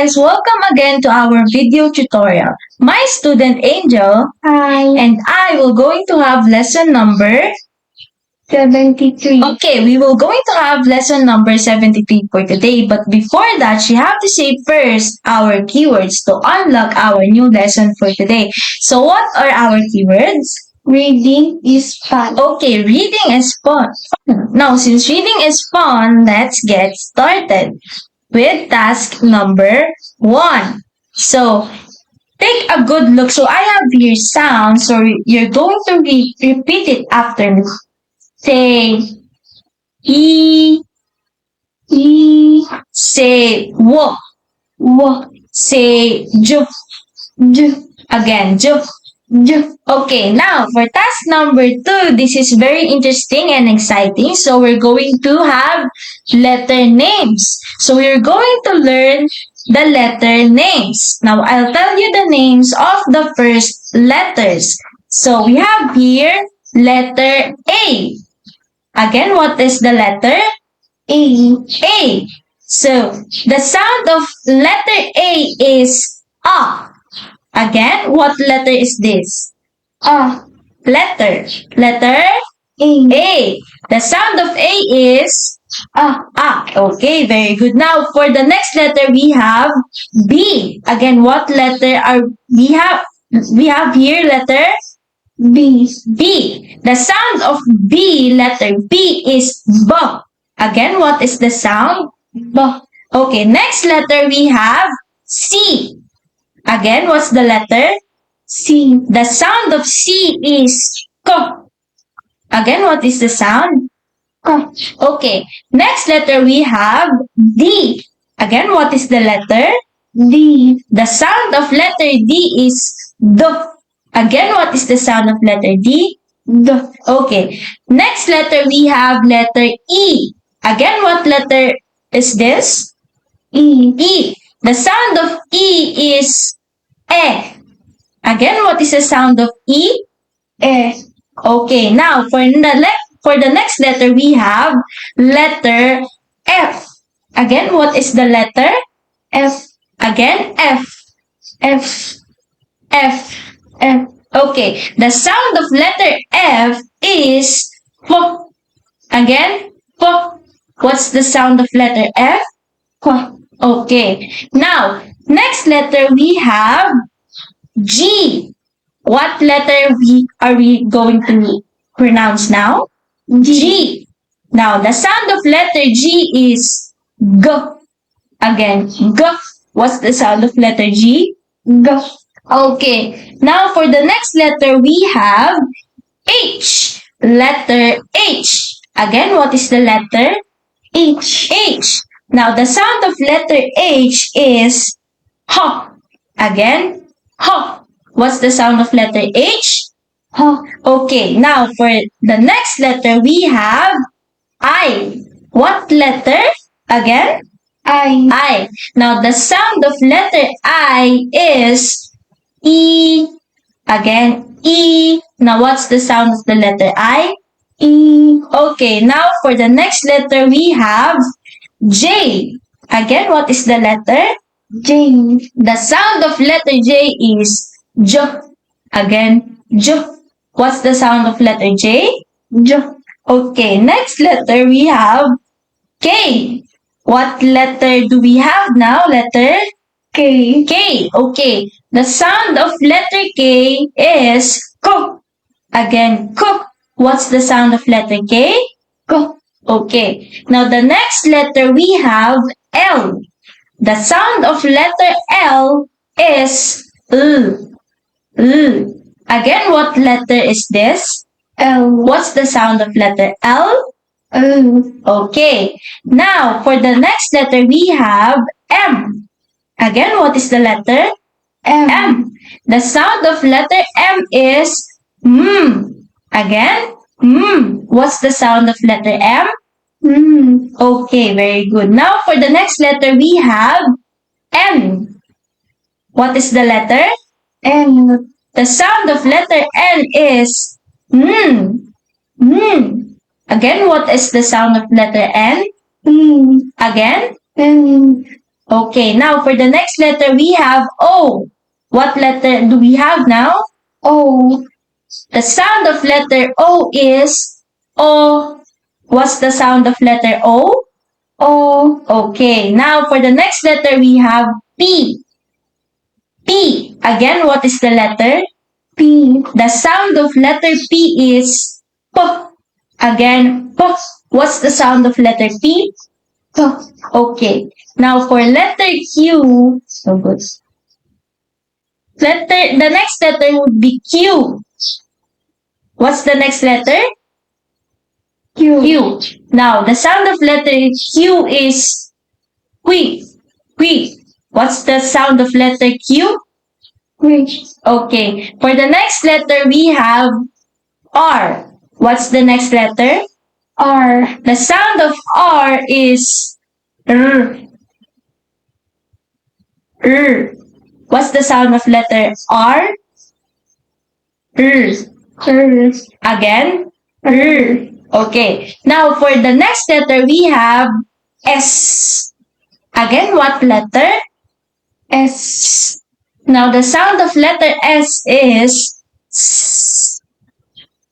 guys, welcome again to our video tutorial. My student Angel Hi. and I will going to have lesson number 73. Okay, we will going to have lesson number 73 for today, but before that, you have to say first our keywords to unlock our new lesson for today. So what are our keywords? Reading is fun. Okay, reading is fun. Now, since reading is fun, let's get started with task number 1. So, take a good look. So, I have here sound. So, you're going to repeat it after me. Say, E. Say, wo. Say, ju. Again, ju. Okay, now for task number 2, this is very interesting and exciting. So we're going to have letter names. So we're going to learn the letter names. Now I'll tell you the names of the first letters. So we have here letter A. Again, what is the letter? A. So the sound of letter A is A. Again, what letter is this? Letter. A. The sound of A is Okay, very good. Now, for the next letter, we have B. Again, what letter are we have? We have here letter B. The sound of B, letter B is B. Again, what is the sound? B. Okay, next letter we have C. Again, what's the letter? C. The sound of C is K. Again, what is the sound? K. Okay, next letter we have D. Again, what is the letter? D. The sound of letter D is D. Again, what is the sound of letter D? D. Okay, next letter we have letter E. Again, what letter is this? E. The sound of E is E. Again, what is the sound of E? E. Okay, now for the next letter we have letter F. Again, what is the letter? F. Again, F. F. Okay, the sound of letter F is F. Again, F. What's the sound of letter F? F. Okay, now next letter we have G. What letter are we going to pronounce now? G. Now the sound of letter G is G. Again, G. What's the sound of letter G? G. Okay, now for the next letter we have H. Letter H. Again, what is the letter? H. Now the sound of letter H is H. Again, H. What's the sound of letter H? H. Okay, now for the next letter we have I. What letter? Again? I. Now the sound of letter I is E. Again, E. Now what's the sound of the letter I? E. Okay, now for the next letter we have J. Again, what is the letter? J. The sound of letter J is J. Again, J. What's the sound of letter J? J. Okay, next letter we have K. What letter do we have now? Letter K. K. Okay, the sound of letter K is K. Again, K. What's the sound of letter K? K. Okay, now the next letter we have L. The sound of letter L is L. Again, what letter is this? L. What's the sound of letter L? L. Okay, now for the next letter we have M. Again, what is the letter? M. The sound of letter M is M. Again, M. What's the sound of letter M? M. Okay, very good. Now for the next letter we have N. What is the letter? N. The sound of letter N is N. Again, what is the sound of letter N? N. Again? N. Okay, now for the next letter, we have O. What letter do we have now? O. The sound of letter O is O. What's the sound of letter O? O. Okay, now for the next letter, we have P. P. Again, what is the letter? P. The sound of letter P is P. Again, P. What's the sound of letter P? P. Okay. Now for letter Q. So good. The next letter would be Q. What's the next letter? Q. Q. Now the sound of letter Q is Q. Q. What's the sound of letter Q? Q. Okay. For the next letter, we have R. What's the next letter? R. The sound of R is R. R. What's the sound of letter R? R. R. Again? R. Okay. Now for the next letter, we have S. Again, what letter? S. Now the sound of letter S is S.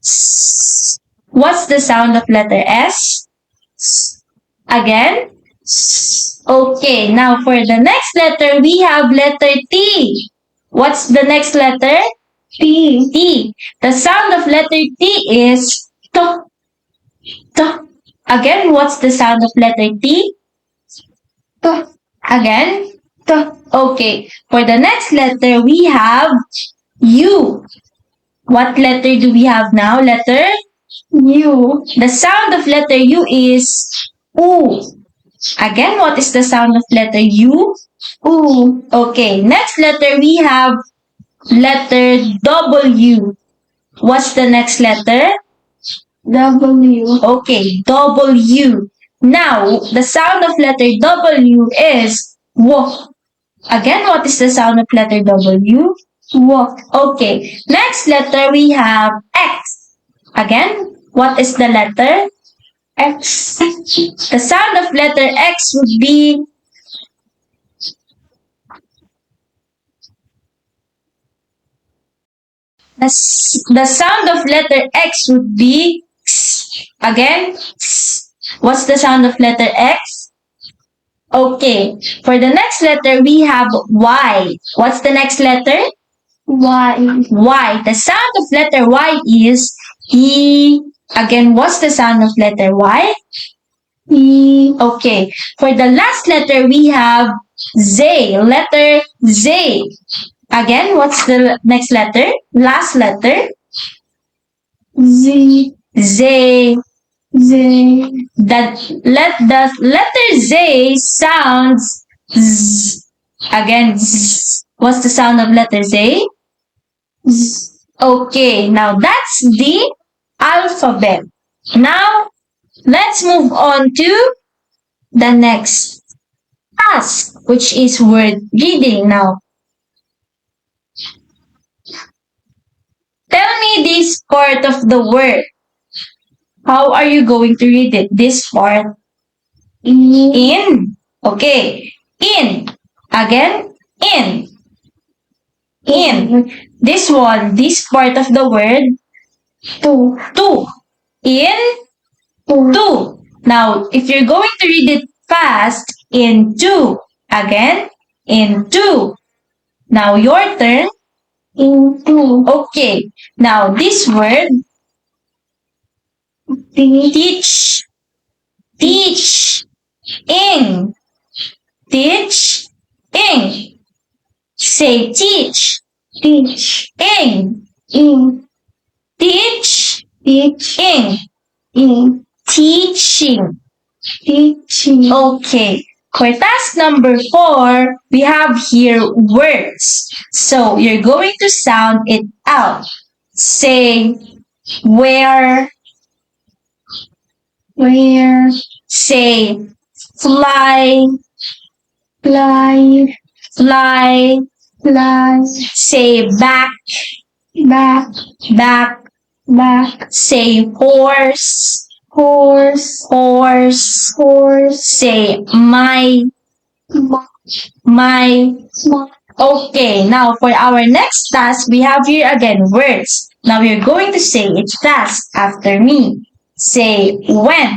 S. What's the sound of letter S? S. Again? S. Okay, now for the next letter, we have letter T. What's the next letter? T. T. The sound of letter T is T. T. Again, what's the sound of letter T? T. Again? T. Okay, for the next letter, we have U. What letter do we have now? Letter U. The sound of letter U is U. Again, what is the sound of letter U? U. Okay, next letter we have letter W. What's the next letter? W. Okay, W. Now, the sound of letter W is W. Again, what is the sound of letter W? W. Okay, next letter we have X. Again, what is the letter? X. The sound of letter X would be the sound of letter X would be X. Again, X. What's the sound of letter X? Okay, for the next letter we have Y. What's the next letter? Y. Y. The sound of letter Y is E. Again, what's the sound of letter Y? E. Okay, for the last letter we have Z. Letter Z. Again, what's the next letter? Last letter? Z. Z. Z. The letter Z sounds Z. Again, Z. What's the sound of letter Z? Z. Okay, now that's the alphabet. Now, let's move on to the next task, which is word reading now. Tell me this part of the word. How are you going to read it? This part. E. In. Okay. In. Again. In. In. This one. This part of the word. Two. To. In. Two. To. Now, if you're going to read it fast, into. Again. Into. Now, your turn. Into. Okay. Now, this word. Teach. Teach. Ing. Teach. Ing. Say teach. Teach. Ing. In. Teach. Teach. Ing. In. Teaching. Teaching. Okay. For task number 4, we have here words. So, you're going to sound it out. Say, where. Where. Say, fly. Fly. Fly. Fly. Say, back. Back. Back. Back. Say, horse. Horse. Horse. Horse. Say, my. My. Small. Okay, now for our next task, we have here again words. Now you're going to say it fast after me. Say when,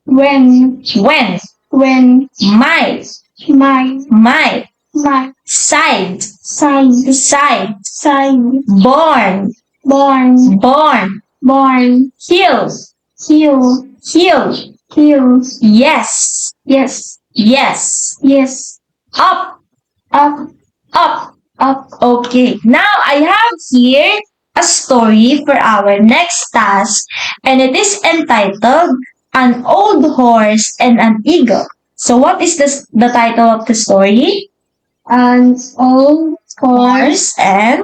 When. when, When. my, My. my, My. side, Side. side, Side. born, Born. born, Born. hill, Hill. hill, Hill. yes, Yes. yes, Yes. up, Up. up. Up. Okay, now I have here a story for our next task, and it is entitled An Old Horse and an Eagle. So what is the title of the story? An old horse Horse and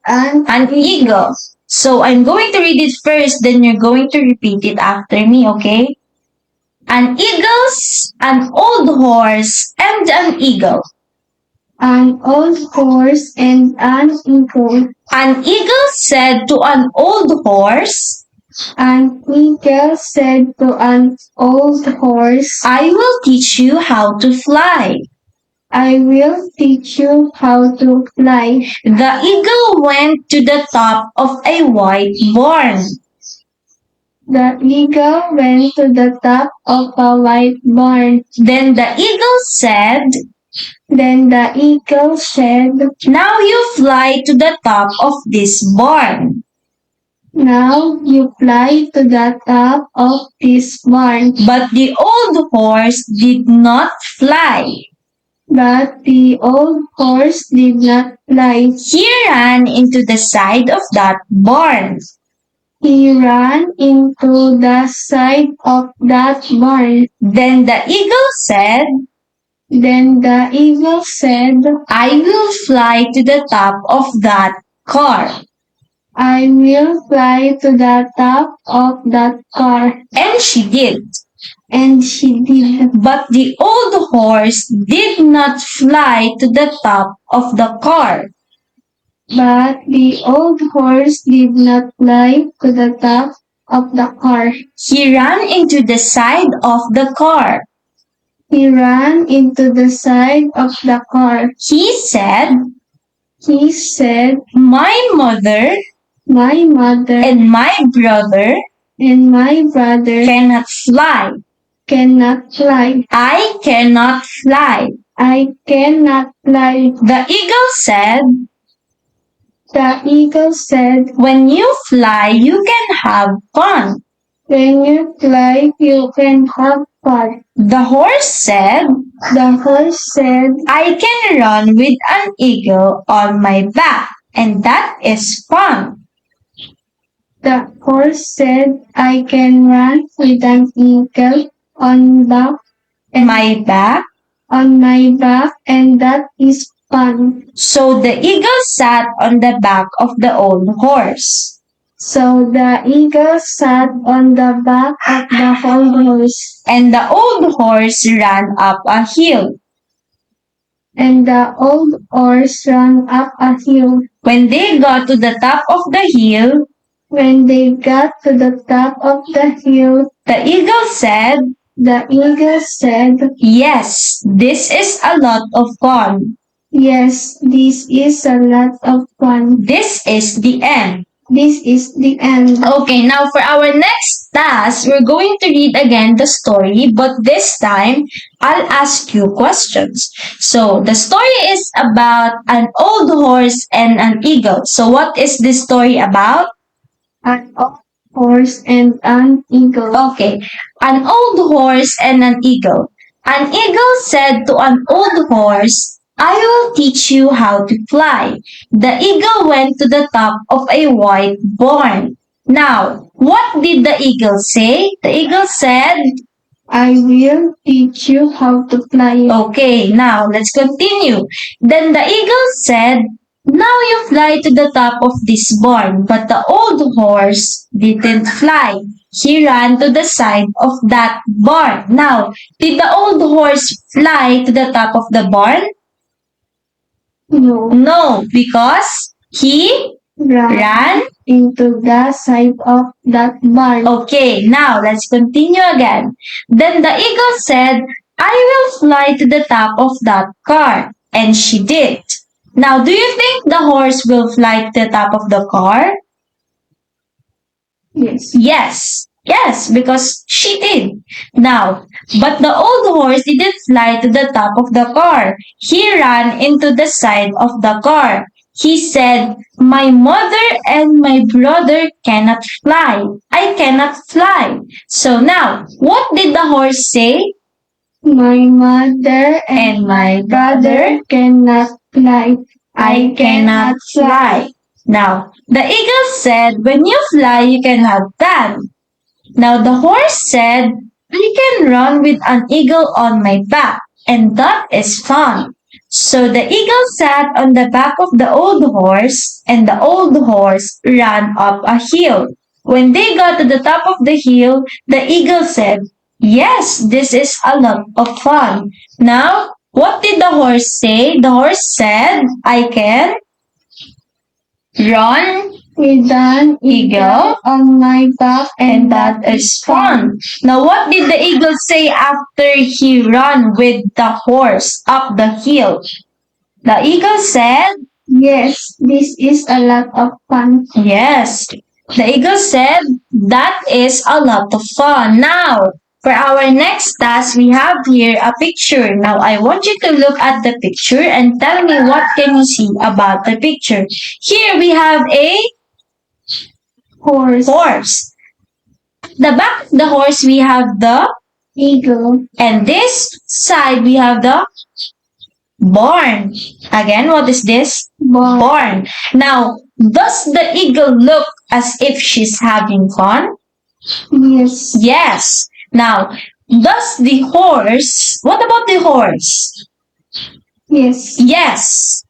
and an eagle. So I'm going to read it first, then you're going to repeat it after me, okay? An old horse and an eagle. An old horse and an eagle. An eagle said to an old horse, An eagle said to an old horse, I will teach you how to fly. I will teach you how to fly. The eagle went to the top of a white barn. The eagle went to the top of a white barn. Then the eagle said, Then the eagle said, Now you fly to the top of this barn. Now you fly to the top of this barn. But the old horse did not fly. But the old horse did not fly. He ran into the side of that barn. He ran into the side of that barn. Then the eagle said, Then the eagle said, I will fly to the top of that car. I will fly to the top of that car. And she did. And she did. But the old horse did not fly to the top of the car. But the old horse did not fly to the top of the car. He ran into the side of the car. He ran into the side of the car. He said, My mother My mother and my brother cannot fly. cannot fly. I cannot fly. I cannot fly. The eagle said, The eagle said, When you fly, you can have fun. When you fly, you can have fun. The horse said, The horse said, I can run with an eagle on my back, and that is fun. The horse said, I can run with an eagle on My back. my back, and that is fun. So the eagle sat on the back of the old horse. So the eagle sat on the back of the old horse, And the old horse ran up a hill. and the old horse ran up a hill. When they got to the top of the hill, When they got to the top of the hill, the eagle said, Yes, this is a lot of fun. Yes, this is a lot of fun. This is the end. This is the end. Okay, now for our next task, we're going to read again the story, but this time, I'll ask you questions. So, the story is about an old horse and an eagle. So, what is this story about? An old horse and an eagle. Okay, an old horse and an eagle. An eagle said to an old horse, I will teach you how to fly. The eagle went to the top of a white barn. Now, what did the eagle say? The eagle said, I will teach you how to fly. Okay, now let's continue. Then the eagle said, Now you fly to the top of this barn. But the old horse didn't fly. He ran to the side of that barn. Now, did the old horse fly to the top of the barn? No, No, because he ran. into the side of that barn. Okay, now let's continue again. Then the eagle said, I will fly to the top of that car. And she did. Now, do you think the horse will fly to the top of the car? Yes. Yes, because she did. Now, but the old horse didn't fly to the top of the car. He ran into the side of the car. He said, "My mother and my brother cannot fly. I cannot fly." So now, what did the horse say? My mother And my brother cannot fly. I cannot fly. Now, the eagle said, "When you fly, you can have fun." Now, the horse said, "I can run with an eagle on my back, and that is fun." So the eagle sat on the back of the old horse, and the old horse ran up a hill. When they got to the top of the hill, the eagle said, "Yes, this is a lot of fun." Now, what did the horse say? The horse said, "I can run With an eagle on my back, and that is fun." Now, what did the eagle say after he ran with the horse up the hill? The eagle said, Yes, this is a lot of fun. yes. The eagle said, "That is a lot of fun." Now, for our next task, we have here a picture. Now, I want you to look at the picture and tell me what can you see about the picture. Here we have a horse. The back of the horse we have the Eagle. and this side we have the barn. Again, what is this? Barn. Now, does the eagle look as if she's having fun? Yes. Yes. Now, does the horse, what about the horse? Yes. Yes.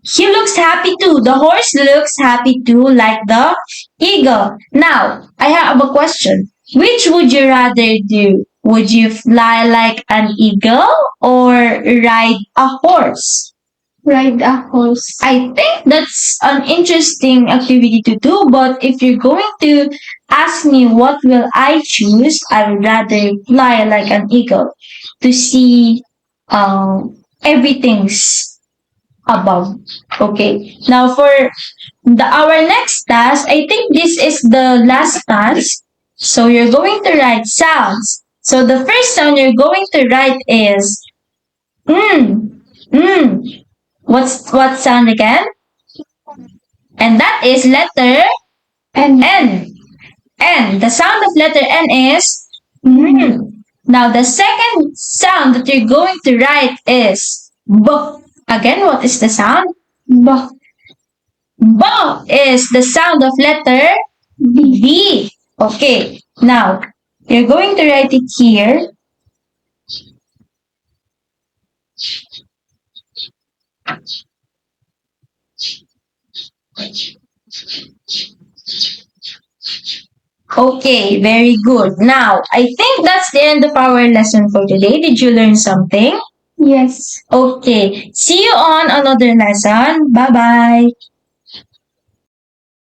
He looks happy too. The horse looks happy too, like the eagle. Now, I have a question. Which would you rather do? Would you fly like an eagle or ride a horse? Ride a horse. I think that's an interesting activity to do, but if you're going to ask me what will I choose, I would rather fly like an eagle to see everything's above. Okay. Now for our next task, I think this is the last task. So you're going to write sounds. So the first sound you're going to write is mm, mm. What sound again? And that is letter N. N. The sound of letter N is mm. Now the second sound that you're going to write is B. Again, what is the sound? B. B is the sound of letter B. Okay. Now, you're going to write it here. Okay, very good. Now, I think that's the end of our lesson for today. Did you learn something? Yes. Okay. See you on another lesson. Bye-bye.